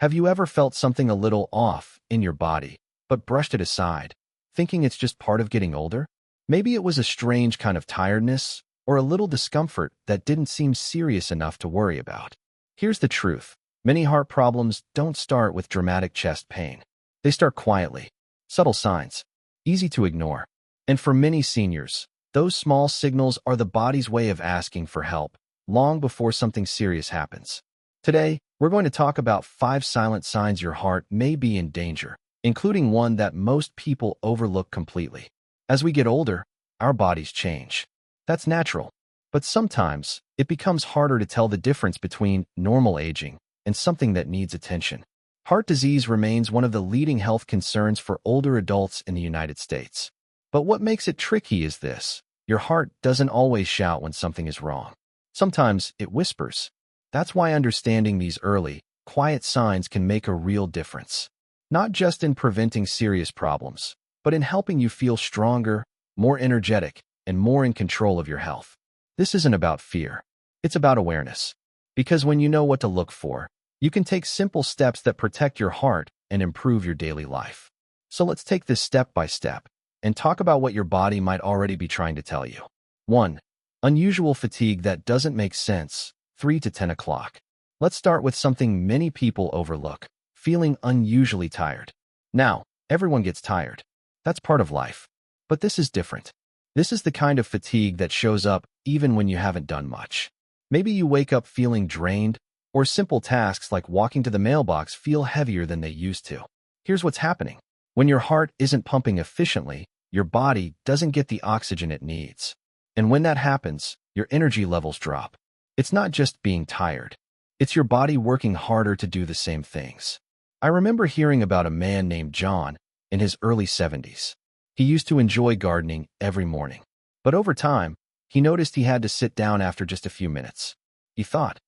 Have you ever felt something a little off in your body, but brushed it aside, thinking it's just part of getting older? Maybe it was a strange kind of tiredness or a little discomfort that didn't seem serious enough to worry about. Here's the truth. Many heart problems don't start with dramatic chest pain. They start quietly, subtle signs, easy to ignore. And for many seniors, those small signals are the body's way of asking for help, long before something serious happens. Today, we're going to talk about 5 silent signs your heart may be in danger, including one that most people overlook completely. As we get older, our bodies change. That's natural. But sometimes, it becomes harder to tell the difference between normal aging and something that needs attention. Heart disease remains one of the leading health concerns for older adults in the United States. But what makes it tricky is this. Your heart doesn't always shout when something is wrong. Sometimes it whispers. That's why understanding these early, quiet signs can make a real difference. Not just in preventing serious problems, but in helping you feel stronger, more energetic, and more in control of your health. This isn't about fear. It's about awareness. Because when you know what to look for, you can take simple steps that protect your heart and improve your daily life. So let's take this step by step and talk about what your body might already be trying to tell you. 1. Unusual fatigue that doesn't make sense, 3 to 10 o'clock. Let's start with something many people overlook, feeling unusually tired. Now, everyone gets tired. That's part of life. But this is different. This is the kind of fatigue that shows up even when you haven't done much. Maybe you wake up feeling drained, or simple tasks like walking to the mailbox feel heavier than they used to. Here's what's happening. When your heart isn't pumping efficiently, your body doesn't get the oxygen it needs. And when that happens, your energy levels drop. It's not just being tired. It's your body working harder to do the same things. I remember hearing about a man named John in his early 70s. He used to enjoy gardening every morning. But over time, he noticed he had to sit down after just a few minutes. He thought,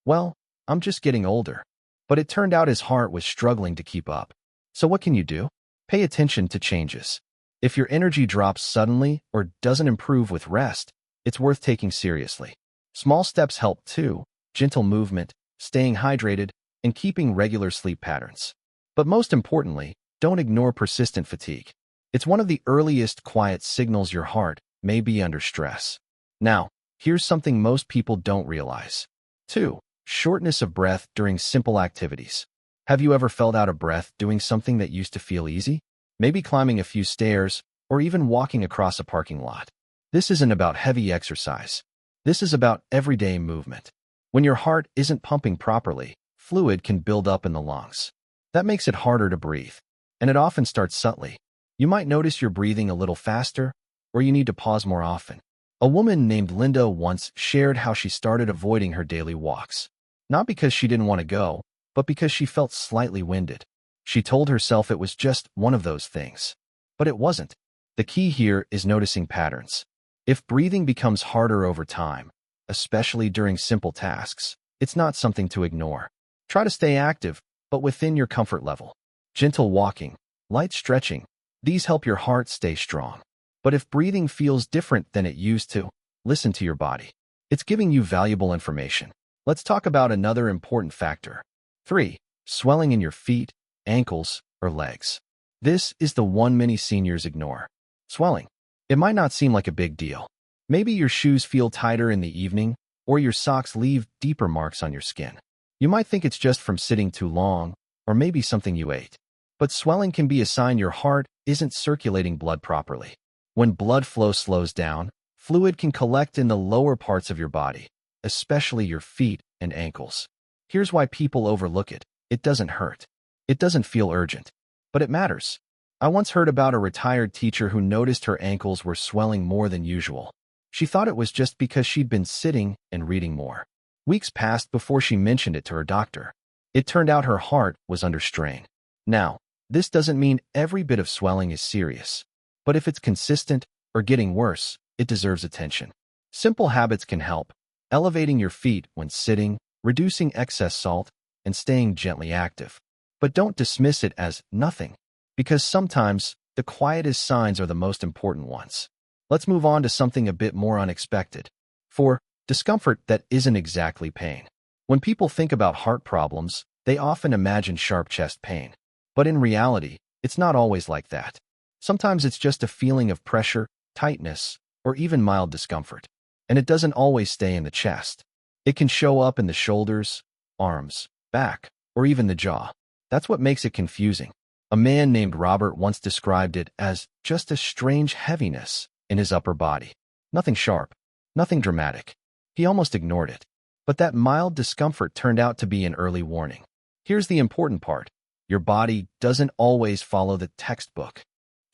well, I'm just getting older. But it turned out his heart was struggling to keep up. So what can you do? Pay attention to changes. If your energy drops suddenly or doesn't improve with rest, it's worth taking seriously. Small steps help too: gentle movement, staying hydrated, and keeping regular sleep patterns. But most importantly, don't ignore persistent fatigue. It's one of the earliest quiet signals your heart may be under stress. Now, here's something most people don't realize. 2. Shortness of breath during simple activities. Have you ever felt out of breath doing something that used to feel easy? Maybe climbing a few stairs or even walking across a parking lot. This isn't about heavy exercise. This is about everyday movement. When your heart isn't pumping properly, fluid can build up in the lungs. That makes it harder to breathe, and it often starts subtly. You might notice you're breathing a little faster, or you need to pause more often. A woman named Linda once shared how she started avoiding her daily walks. Not because she didn't want to go, but because she felt slightly winded. She told herself it was just one of those things. But it wasn't. The key here is noticing patterns. If breathing becomes harder over time, especially during simple tasks, it's not something to ignore. Try to stay active, but within your comfort level. Gentle walking, light stretching, these help your heart stay strong. But if breathing feels different than it used to, listen to your body. It's giving you valuable information. Let's talk about another important factor. 3. Swelling in your feet, ankles, or legs. This is the one many seniors ignore. Swelling. It might not seem like a big deal. Maybe your shoes feel tighter in the evening, or your socks leave deeper marks on your skin. You might think it's just from sitting too long, or maybe something you ate. But swelling can be a sign your heart isn't circulating blood properly. When blood flow slows down, fluid can collect in the lower parts of your body, especially your feet and ankles. Here's why people overlook it. It doesn't hurt. It doesn't feel urgent. But it matters. I once heard about a retired teacher who noticed her ankles were swelling more than usual. She thought it was just because she'd been sitting and reading more. Weeks passed before she mentioned it to her doctor. It turned out her heart was under strain. Now, this doesn't mean every bit of swelling is serious. But if it's consistent or getting worse, it deserves attention. Simple habits can help. Elevating your feet when sitting, reducing excess salt, and staying gently active. But don't dismiss it as nothing, because sometimes the quietest signs are the most important ones. Let's move on to something a bit more unexpected. 4. Discomfort that isn't exactly pain. When people think about heart problems, They often imagine sharp chest pain. But in reality, it's not always like that. Sometimes it's just a feeling of pressure, tightness, or even mild discomfort. And it doesn't always stay in the chest. It can show up in the shoulders, arms, back, or even the jaw. That's what makes it confusing. A man named Robert once described it as just a strange heaviness in his upper body. Nothing sharp, nothing dramatic. He almost ignored it. But that mild discomfort turned out to be an early warning. Here's the important part. Your body doesn't always follow the textbook.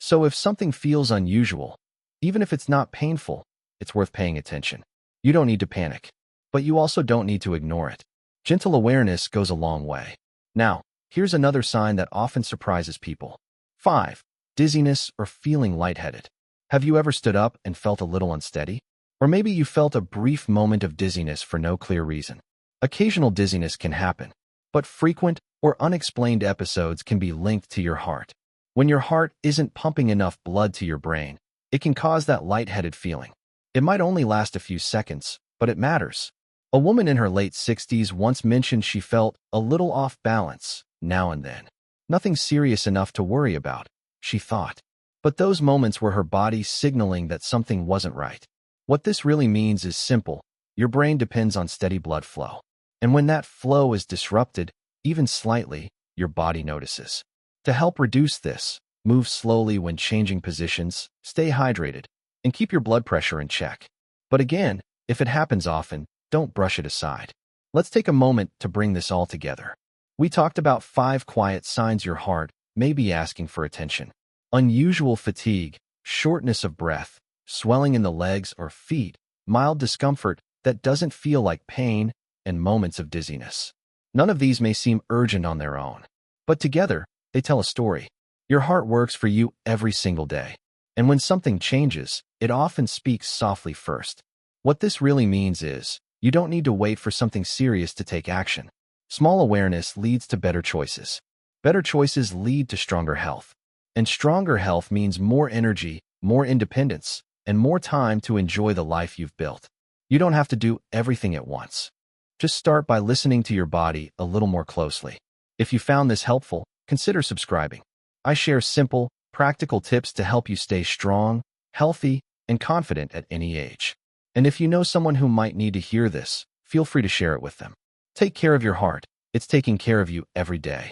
So if something feels unusual, even if it's not painful, it's worth paying attention. You don't need to panic, but you also don't need to ignore it. Gentle awareness goes a long way. Now, here's another sign that often surprises people. 5. Dizziness or feeling lightheaded. Have you ever stood up and felt a little unsteady? Or maybe you felt a brief moment of dizziness for no clear reason. Occasional dizziness can happen, but frequent or unexplained episodes can be linked to your heart. When your heart isn't pumping enough blood to your brain, it can cause that lightheaded feeling. It might only last a few seconds, but it matters. A woman in her late 60s once mentioned she felt a little off balance now and then. Nothing serious enough to worry about, she thought. But those moments were her body signaling that something wasn't right. What this really means is simple. Your brain depends on steady blood flow. And when that flow is disrupted, even slightly, your body notices. To help reduce this, move slowly when changing positions, stay hydrated, and keep your blood pressure in check. But again, if it happens often, don't brush it aside. Let's take a moment to bring this all together. We talked about 5 quiet signs your heart may be asking for attention. Unusual fatigue, shortness of breath, swelling in the legs or feet, mild discomfort that doesn't feel like pain, and moments of dizziness. None of these may seem urgent on their own, but together, they tell a story. Your heart works for you every single day. And when something changes, it often speaks softly first. What this really means is, you don't need to wait for something serious to take action. Small awareness leads to better choices. Better choices lead to stronger health. And stronger health means more energy, more independence, and more time to enjoy the life you've built. You don't have to do everything at once. Just start by listening to your body a little more closely. If you found this helpful, consider subscribing. I share simple, practical tips to help you stay strong, healthy, and confident at any age. And if you know someone who might need to hear this, feel free to share it with them. Take care of your heart. It's taking care of you every day.